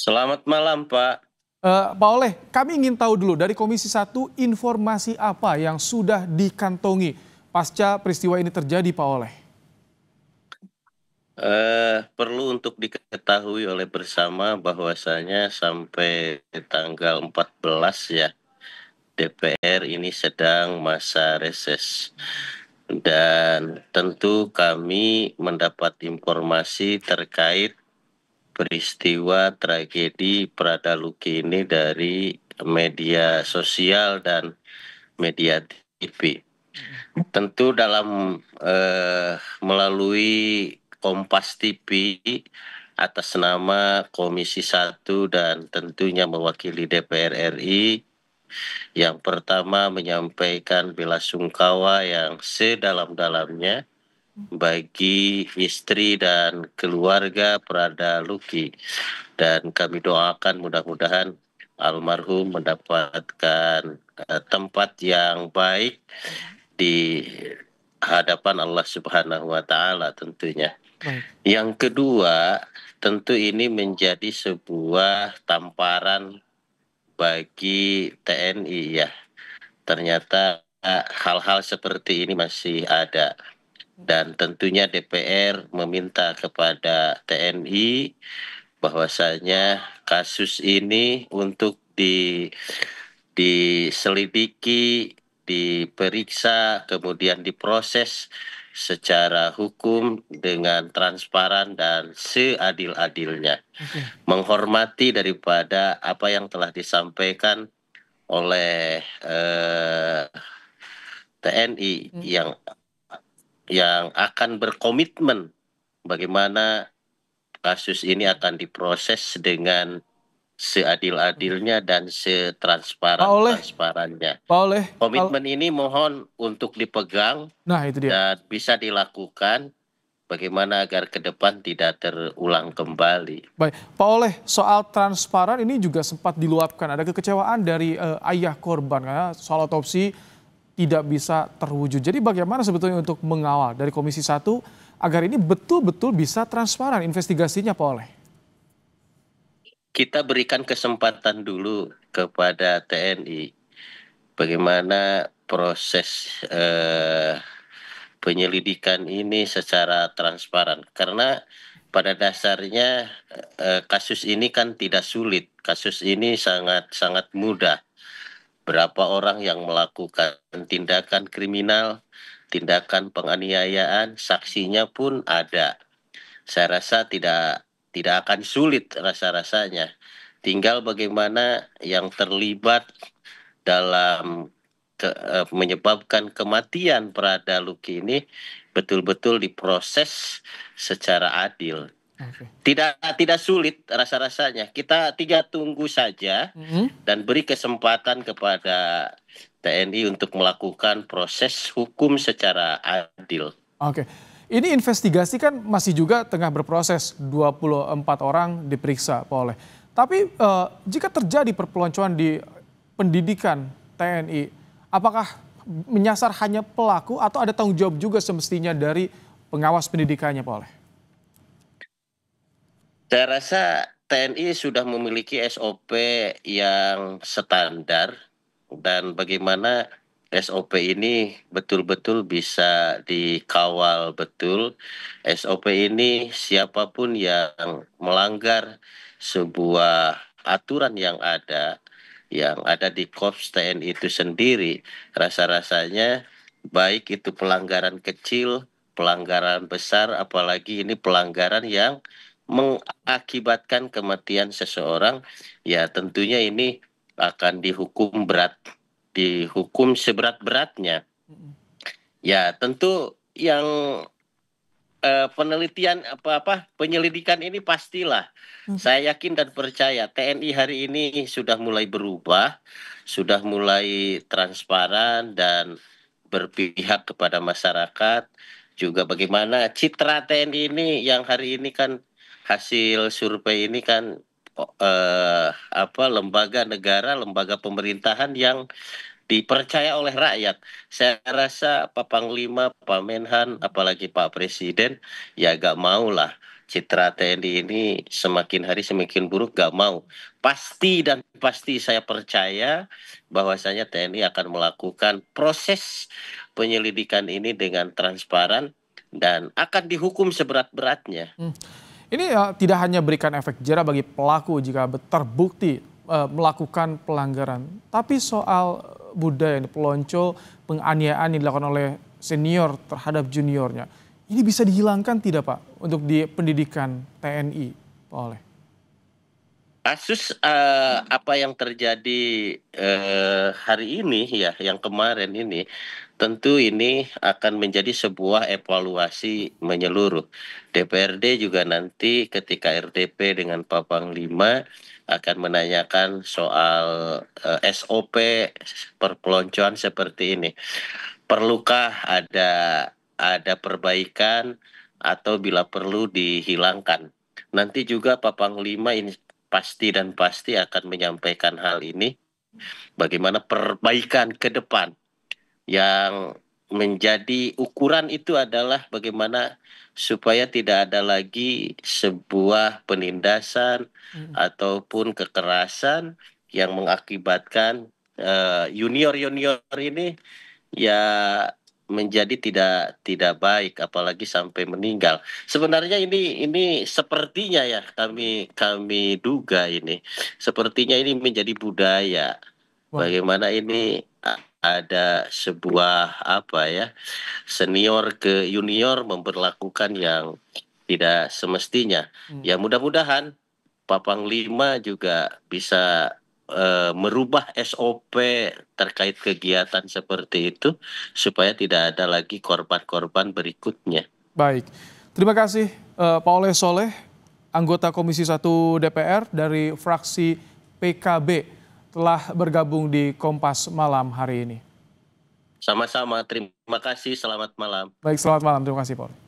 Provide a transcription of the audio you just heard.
Selamat malam, Pak. Pak Oleh, kami ingin tahu dulu dari Komisi 1 informasi apa yang sudah dikantongi pasca peristiwa ini terjadi, Pak Oleh? Perlu untuk diketahui oleh bersama bahwasanya sampai tanggal 14 ya, DPR ini sedang masa reses. Dan tentu kami mendapat informasi terkait peristiwa tragedi Prada Luki ini dari media sosial dan media TV. Tentu dalam melalui Kompas TV atas nama Komisi 1 dan tentunya mewakili DPR RI, yang pertama menyampaikan belasungkawa yang sedalam-dalamnya bagi istri dan keluarga Prada Luki, dan kami doakan mudah-mudahan almarhum mendapatkan tempat yang baik di hadapan Allah Subhanahu wa Ta'ala tentunya. Baik. Yang kedua, tentu ini menjadi sebuah tamparan bagi TNI ya. Ternyata hal-hal seperti ini masih ada. Dan tentunya DPR meminta kepada TNI bahwasanya kasus ini untuk diselidiki, diperiksa, kemudian diproses secara hukum dengan transparan dan seadil-adilnya. Oke. Menghormati daripada apa yang telah disampaikan oleh TNI yang akan berkomitmen bagaimana kasus ini akan diproses dengan seadil-adilnya dan Pak Oleh, setransparan-transparannya. Pak Oleh, Komitmen ini mohon untuk dipegang nah itu dia. dan bisa dilakukan bagaimana agar ke depan tidak terulang kembali. Baik, Pak Oleh, soal transparan ini juga sempat diluapkan. Ada kekecewaan dari ayah korban karena soal otopsi tidak bisa terwujud. Jadi bagaimana sebetulnya untuk mengawal dari Komisi 1 agar ini betul-betul bisa transparan investigasinya, Pak Oleh? Kita berikan kesempatan dulu kepada TNI bagaimana proses penyelidikan ini secara transparan, karena pada dasarnya kasus ini kan tidak sulit, kasus ini sangat mudah. Berapa orang yang melakukan tindakan kriminal, tindakan penganiayaan, saksinya pun ada. Saya rasa tidak akan sulit rasa-rasanya. Tinggal bagaimana yang terlibat dalam menyebabkan kematian Prada Luki ini betul-betul diproses secara adil. Oke. Tidak sulit rasa-rasanya. Kita tunggu saja dan beri kesempatan kepada TNI untuk melakukan proses hukum secara adil. Oke. Ini investigasi kan masih juga tengah berproses, 24 orang diperiksa, Pak Oleh. Tapi jika terjadi perpeloncoan di pendidikan TNI, apakah menyasar hanya pelaku atau ada tanggung jawab juga semestinya dari pengawas pendidikannya, Pak Oleh? Saya rasa TNI sudah memiliki SOP yang standar, dan bagaimana SOP ini betul-betul bisa dikawal betul. SOP ini siapapun yang melanggar sebuah aturan yang ada di Korps TNI itu sendiri, rasa-rasanya baik itu pelanggaran kecil, pelanggaran besar, apalagi ini pelanggaran yang mengakibatkan kematian seseorang, ya tentunya ini akan dihukum seberat-beratnya. Ya tentu yang penelitian penyelidikan ini pastilah. Saya yakin dan percaya TNI hari ini sudah mulai berubah, sudah mulai transparan dan berpihak kepada masyarakat. Juga bagaimana citra TNI ini yang hari ini kan hasil survei ini kan lembaga negara, lembaga pemerintahan yang dipercaya oleh rakyat. Saya rasa Pak Panglima, Pak Menhan, apalagi Pak Presiden, ya gak maulah citra TNI ini semakin hari semakin buruk, gak mau. Pasti dan pasti saya percaya bahwasanya TNI akan melakukan proses penyelidikan ini dengan transparan dan akan dihukum seberat-beratnya. Ini tidak hanya berikan efek jera bagi pelaku jika terbukti melakukan pelanggaran, tapi soal budaya ini pelonco, penganiayaan yang dilakukan oleh senior terhadap juniornya. Ini bisa dihilangkan tidak Pak untuk di pendidikan TNI, Pak Oleh? Kasus apa yang terjadi hari ini ya, yang kemarin ini, tentu ini akan menjadi sebuah evaluasi menyeluruh. DPRD juga nanti ketika RDP dengan Pak Panglima akan menanyakan soal SOP perpeloncoan seperti ini. Perlukah ada perbaikan atau bila perlu dihilangkan? Nanti juga Pak Panglima ini pasti dan pasti akan menyampaikan hal ini, bagaimana perbaikan ke depan. Yang menjadi ukuran itu adalah bagaimana supaya tidak ada lagi sebuah penindasan ataupun kekerasan yang mengakibatkan junior-junior ini ya menjadi tidak baik, apalagi sampai meninggal. Sebenarnya ini sepertinya ya kami kami duga ini sepertinya ini menjadi budaya. Wah, Bagaimana ini ada sebuah apa ya, senior ke junior memperlakukan yang tidak semestinya. Ya mudah-mudahan Pak Panglima juga bisa merubah SOP terkait kegiatan seperti itu supaya tidak ada lagi korban-korban berikutnya. baik. Terima kasih Pak Oleh Soleh, anggota Komisi 1 DPR dari fraksi PKB telah bergabung di Kompas Malam hari ini. Sama-sama, terima kasih, selamat malam. Baik, selamat malam. Terima kasih Pak Oleh.